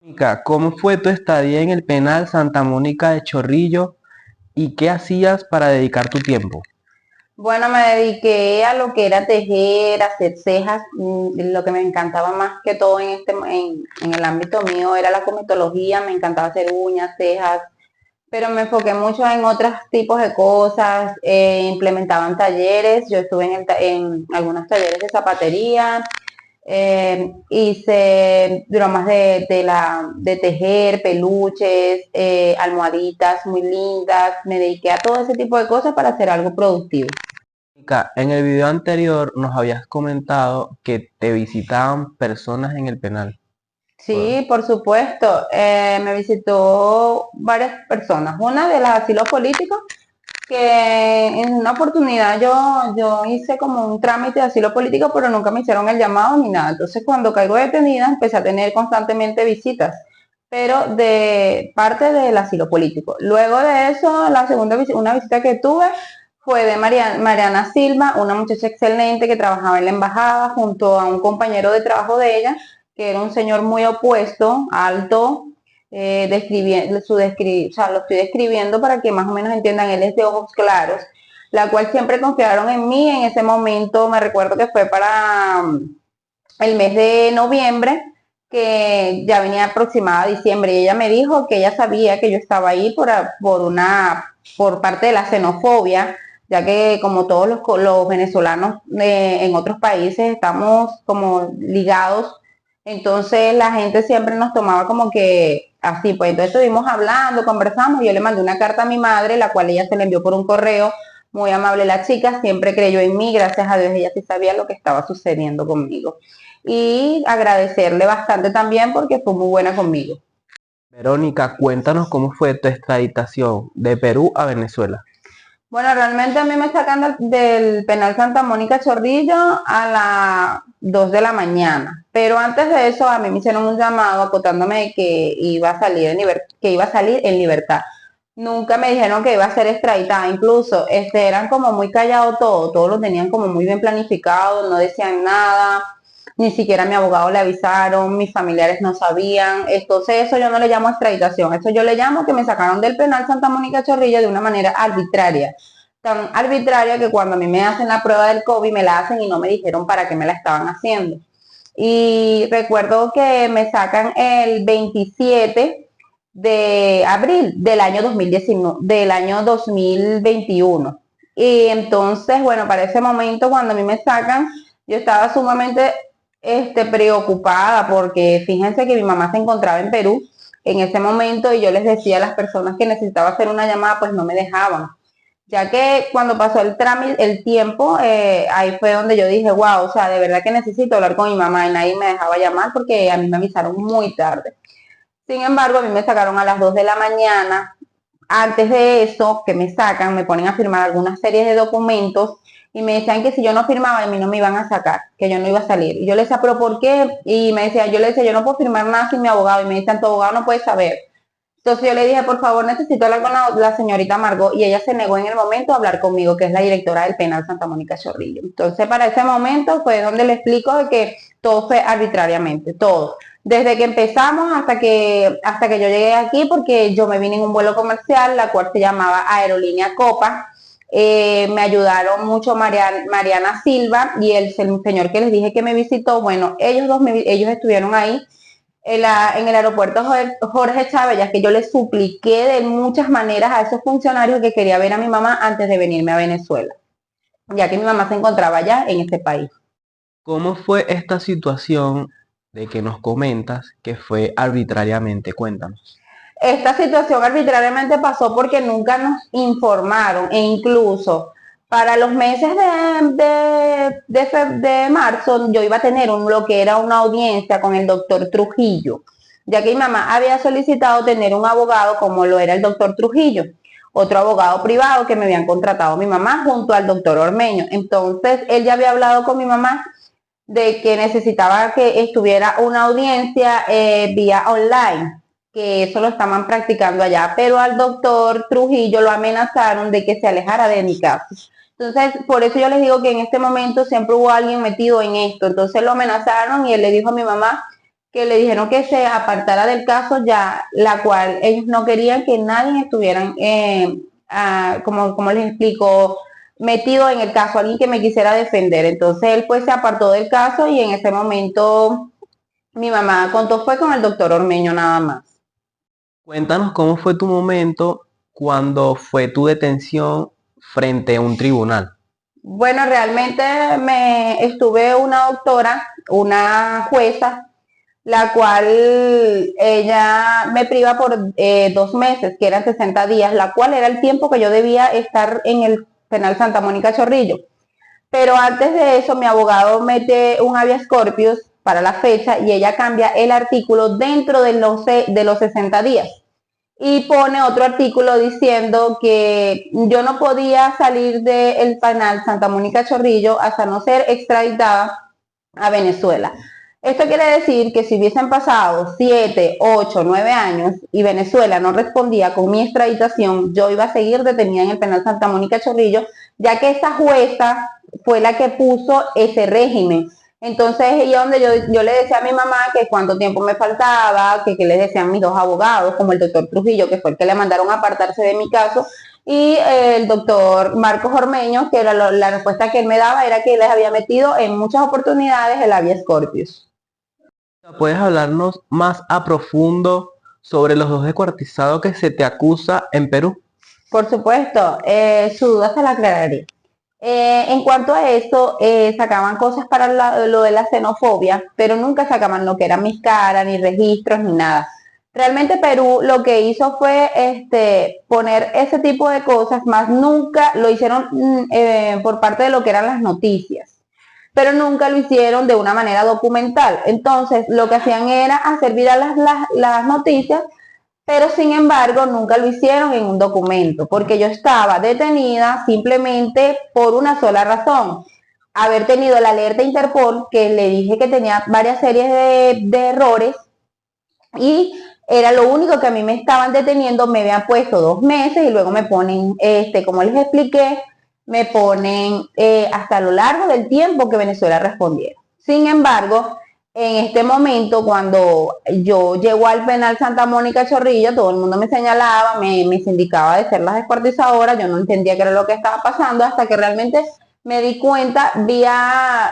Mónica, ¿cómo fue tu estadía en el penal Santa Mónica de Chorrillo y qué hacías para dedicar tu tiempo? Bueno, me dediqué a lo que era tejer, hacer cejas. Lo que me encantaba más que todo en el ámbito mío era la cosmetología. Me encantaba hacer uñas, cejas, pero me enfoqué mucho en otros tipos de cosas. Implementaban talleres. Yo estuve en algunos talleres de zapatería. Hice bromas de tejer, peluches, almohaditas muy lindas. Me dediqué a todo ese tipo de cosas para hacer algo productivo. Mónica, en el video anterior nos habías comentado que te visitaban personas en el penal. Bueno, Sí, por supuesto. Me visitó varias personas. Una de las asilos políticos, que en una oportunidad yo hice como un trámite de asilo político, pero nunca me hicieron el llamado ni nada. Entonces, cuando caigo detenida, empecé a tener constantemente visitas, pero de parte del asilo político. Luego de eso, una visita que tuve fue de Mariana Silva, una muchacha excelente que trabajaba en la embajada junto a un compañero de trabajo de ella, que era un señor muy opuesto, alto, o sea, lo estoy describiendo para que más o menos entiendan. Él es de ojos claros, la cual siempre confiaron en mí. En ese momento me recuerdo que fue para el mes de noviembre, que ya venía aproximada a diciembre, y ella me dijo que ella sabía que yo estaba ahí por parte de la xenofobia, ya que como todos los venezolanos en otros países estamos como ligados. Entonces la gente siempre nos tomaba como que así. Pues entonces estuvimos hablando, conversamos, y yo le mandé una carta a mi madre, la cual ella se le envió por un correo. Muy amable la chica, siempre creyó en mí, gracias a Dios ella sí sabía lo que estaba sucediendo conmigo. Y agradecerle bastante también porque fue muy buena conmigo. Verónica, cuéntanos cómo fue tu extraditación de Perú a Venezuela. Bueno, realmente a mí me sacan del penal Santa Mónica Chorrillo a las 2 de la mañana, pero antes de eso a mí me hicieron un llamado acotándome que iba a salir que iba a salir en libertad. Nunca me dijeron que iba a ser extraditada. Incluso eran como muy callados todos lo tenían como muy bien planificado, no decían nada, ni siquiera mi abogado le avisaron, mis familiares no sabían. Entonces eso yo no le llamo extraditación, eso yo le llamo que me sacaron del penal Santa Mónica Chorrillo de una manera arbitraria, tan arbitraria que cuando a mí me hacen la prueba del COVID me la hacen y no me dijeron para qué me la estaban haciendo. Y recuerdo que me sacan el 27 de abril del año 2019, del año 2021. Y entonces, bueno, para ese momento cuando a mí me sacan, yo estaba sumamente preocupada, porque fíjense que mi mamá se encontraba en Perú en ese momento, y yo les decía a las personas que necesitaba hacer una llamada, pues no me dejaban. Ya que cuando pasó el trámite, el tiempo, ahí fue donde yo dije, wow, o sea, de verdad que necesito hablar con mi mamá, y nadie me dejaba llamar porque a mí me avisaron muy tarde. Sin embargo, a mí me sacaron a las 2 de la mañana. Antes de eso, que me sacan, me ponen a firmar algunas series de documentos y me decían que si yo no firmaba, a mí no me iban a sacar, que yo no iba a salir. Y yo le decía, pero ¿por qué? Y yo le decía, yo no puedo firmar nada sin mi abogado. Y me decían, tu abogado no puede saber. Entonces yo le dije, por favor, necesito hablar con la señorita Margot, y ella se negó en el momento a hablar conmigo, que es la directora del penal Santa Mónica Chorrillo. Entonces para ese momento fue donde le explico de que todo fue arbitrariamente, todo. Desde que empezamos hasta que yo llegué aquí, porque yo me vine en un vuelo comercial, la cual se llamaba Aerolínea Copa. Me ayudaron mucho Mariana Silva y el señor que les dije que me visitó. Bueno, ellos estuvieron ahí en el aeropuerto Jorge Chávez, ya que yo le supliqué de muchas maneras a esos funcionarios que quería ver a mi mamá antes de venirme a Venezuela, ya que mi mamá se encontraba allá en este país. ¿Cómo fue esta situación de que nos comentas que fue arbitrariamente? Cuéntanos. Esta situación arbitrariamente pasó porque nunca nos informaron, e incluso para los meses de marzo yo iba a tener lo que era una audiencia con el doctor Trujillo, ya que mi mamá había solicitado tener un abogado como lo era el doctor Trujillo, otro abogado privado que me habían contratado mi mamá junto al doctor Ormeño. Entonces él ya había hablado con mi mamá de que necesitaba que estuviera una audiencia vía online, que eso lo estaban practicando allá, pero al doctor Trujillo lo amenazaron de que se alejara de mi casa. Entonces, por eso yo les digo que en este momento siempre hubo alguien metido en esto. Entonces lo amenazaron y él le dijo a mi mamá que le dijeron que se apartara del caso ya, la cual ellos no querían que nadie estuvieran, como les explico, metido en el caso, alguien que me quisiera defender. Entonces él pues se apartó del caso y en ese momento mi mamá contó fue con el doctor Ormeño nada más. Cuéntanos cómo fue tu momento cuando fue tu detención frente a un tribunal. Bueno, realmente me estuve una doctora, una jueza, la cual ella me priva por 2 meses, que eran 60 días, la cual era el tiempo que yo debía estar en el penal Santa Mónica Chorrillo. Pero antes de eso, mi abogado mete un habeas corpus para la fecha y ella cambia el artículo dentro de los 60 días y pone otro artículo diciendo que yo no podía salir del penal Santa Mónica Chorrillo hasta no ser extraditada a Venezuela. Esto quiere decir que si hubiesen pasado 7, 8, 9 años y Venezuela no respondía con mi extraditación, yo iba a seguir detenida en el penal Santa Mónica Chorrillo, ya que esa jueza fue la que puso ese régimen. Entonces, y donde yo le decía a mi mamá que cuánto tiempo me faltaba, que les decían mis dos abogados, como el doctor Trujillo, que fue el que le mandaron a apartarse de mi caso, y el doctor Marcos Ormeño, que era la respuesta que él me daba era que les había metido en muchas oportunidades el habeas corpus. ¿Puedes hablarnos más a profundo sobre los dos descuartizados que se te acusa en Perú? Por supuesto, su duda se la aclararé. En cuanto a eso, sacaban cosas para lo de la xenofobia, pero nunca sacaban lo que eran mis caras, ni registros, ni nada. Realmente Perú lo que hizo fue poner ese tipo de cosas, más nunca lo hicieron por parte de lo que eran las noticias, pero nunca lo hicieron de una manera documental. Entonces, lo que hacían era hacer viral las noticias, pero sin embargo nunca lo hicieron en un documento, porque yo estaba detenida simplemente por una sola razón, haber tenido la alerta Interpol, que le dije que tenía varias series de errores, y era lo único que a mí me estaban deteniendo. Me habían puesto 2 meses y luego me ponen, como les expliqué, me ponen hasta lo largo del tiempo que Venezuela respondiera. Sin embargo, en este momento, cuando yo llego al penal Santa Mónica Chorrillo, todo el mundo me señalaba, me sindicaba de ser la descuartizadora. Yo no entendía qué era lo que estaba pasando hasta que realmente me di cuenta vía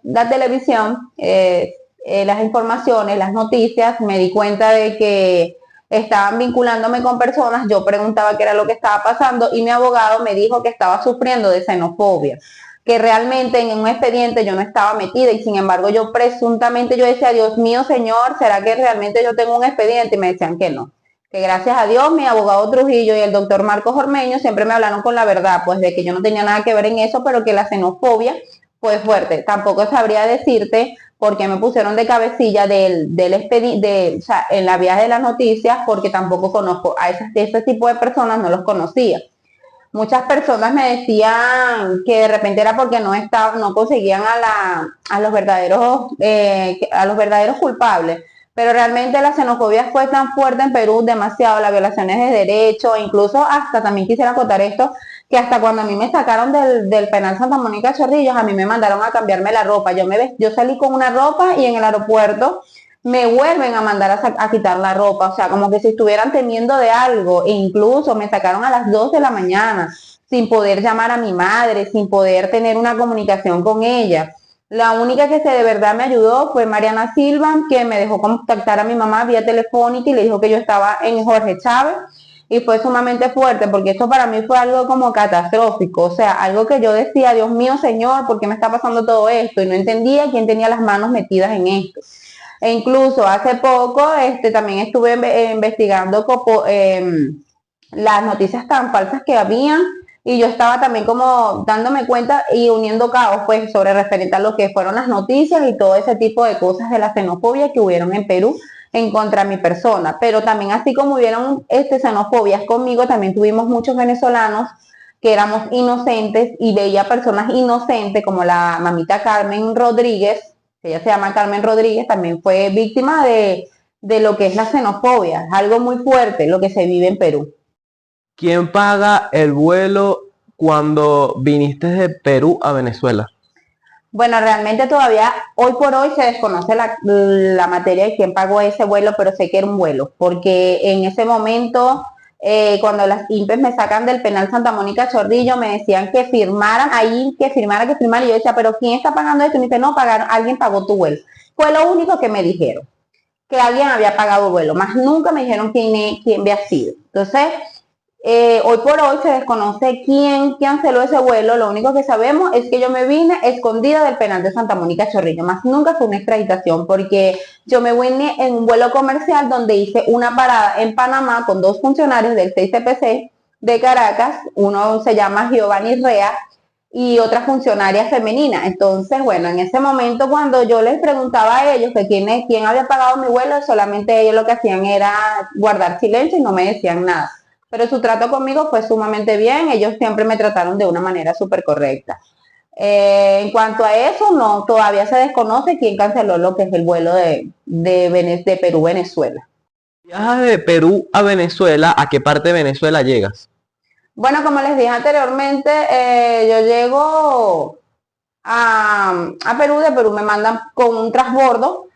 la televisión, las informaciones, las noticias. Me di cuenta de que estaban vinculándome con personas. Yo preguntaba qué era lo que estaba pasando y mi abogado me dijo que estaba sufriendo de xenofobia, que realmente en un expediente yo no estaba metida, y sin embargo yo presuntamente yo decía, Dios mío, señor, ¿será que realmente yo tengo un expediente? Y me decían que no, que gracias a Dios mi abogado Trujillo y el doctor Marcos Ormeño siempre me hablaron con la verdad, pues de que yo no tenía nada que ver en eso, pero que la xenofobia fue fuerte. Tampoco sabría decirte por qué me pusieron de cabecilla del expediente, o sea, en la vía de las noticias, porque tampoco conozco a ese tipo de personas, no los conocía. Muchas personas me decían que de repente era porque no conseguían a los verdaderos culpables. Pero realmente la xenofobia fue tan fuerte en Perú, demasiado, las violaciones de derechos, incluso hasta, también quisiera acotar esto, que hasta cuando a mí me sacaron del penal Santa Mónica Chorrillos, a mí me mandaron a cambiarme la ropa. Yo salí con una ropa y en el aeropuerto me vuelven a mandar a quitar la ropa, o sea, como que si estuvieran temiendo de algo. E incluso me sacaron a las 2 de la mañana, sin poder llamar a mi madre, sin poder tener una comunicación con ella. La única que de verdad me ayudó fue Mariana Silva, que me dejó contactar a mi mamá vía telefónica y le dijo que yo estaba en Jorge Chávez, y fue sumamente fuerte, porque esto para mí fue algo como catastrófico, o sea, algo que yo decía, Dios mío, señor, ¿por qué me está pasando todo esto? Y no entendía quién tenía las manos metidas en esto. E incluso hace poco también estuve investigando las noticias tan falsas que habían, y yo estaba también como dándome cuenta y uniendo cabos pues sobre referente a lo que fueron las noticias y todo ese tipo de cosas de la xenofobia que hubieron en Perú en contra de mi persona. Pero también, así como hubieron xenofobias conmigo, también tuvimos muchos venezolanos que éramos inocentes, y veía personas inocentes como la mamita Carmen Rodríguez, que ella se llama Carmen Rodríguez, también fue víctima de lo que es la xenofobia. Es algo muy fuerte lo que se vive en Perú. ¿Quién paga el vuelo cuando viniste de Perú a Venezuela? Bueno, realmente todavía hoy por hoy se desconoce la materia de quién pagó ese vuelo, pero sé que era un vuelo, porque en ese momento, cuando las INPES me sacan del penal Santa Mónica Chorrillo, me decían que firmaran ahí, que firmara, y yo decía, pero ¿quién está pagando esto? Y me dice, no, pagaron, alguien pagó tu vuelo. Fue lo único que me dijeron, que alguien había pagado el vuelo, más nunca me dijeron quién había sido. Entonces, hoy por hoy se desconoce quién canceló ese vuelo, lo único que sabemos es que yo me vine escondida del penal de Santa Mónica Chorrillo, más nunca fue una extraditación porque yo me vine en un vuelo comercial donde hice una parada en Panamá con dos funcionarios del 6CPC de Caracas, uno se llama Giovanni Rea y otra funcionaria femenina. Entonces, bueno, en ese momento cuando yo les preguntaba a ellos que quién había pagado mi vuelo, solamente ellos lo que hacían era guardar silencio y no me decían nada. Pero su trato conmigo fue sumamente bien, ellos siempre me trataron de una manera súper correcta. En cuanto a eso, no, todavía se desconoce quién canceló lo que es el vuelo de Perú-Venezuela. Viajas de Perú a Venezuela, ¿a qué parte de Venezuela llegas? Bueno, como les dije anteriormente, yo llego a Perú, de Perú me mandan con un transbordo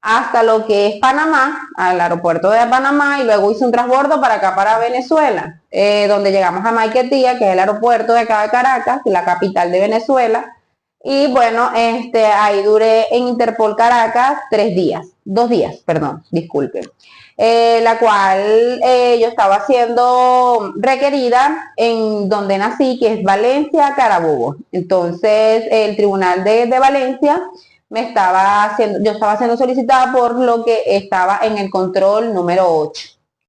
hasta lo que es Panamá, al aeropuerto de Panamá, y luego hice un transbordo para acá, para Venezuela, donde llegamos a Maiquetía, que es el aeropuerto de acá de Caracas, la capital de Venezuela, y bueno, ahí duré en Interpol Caracas 3 días, 2 días, perdón, disculpen, la cual yo estaba siendo requerida en donde nací, que es Valencia, Carabobo. Entonces, el tribunal de Valencia yo estaba siendo solicitada por lo que estaba en el control número 8.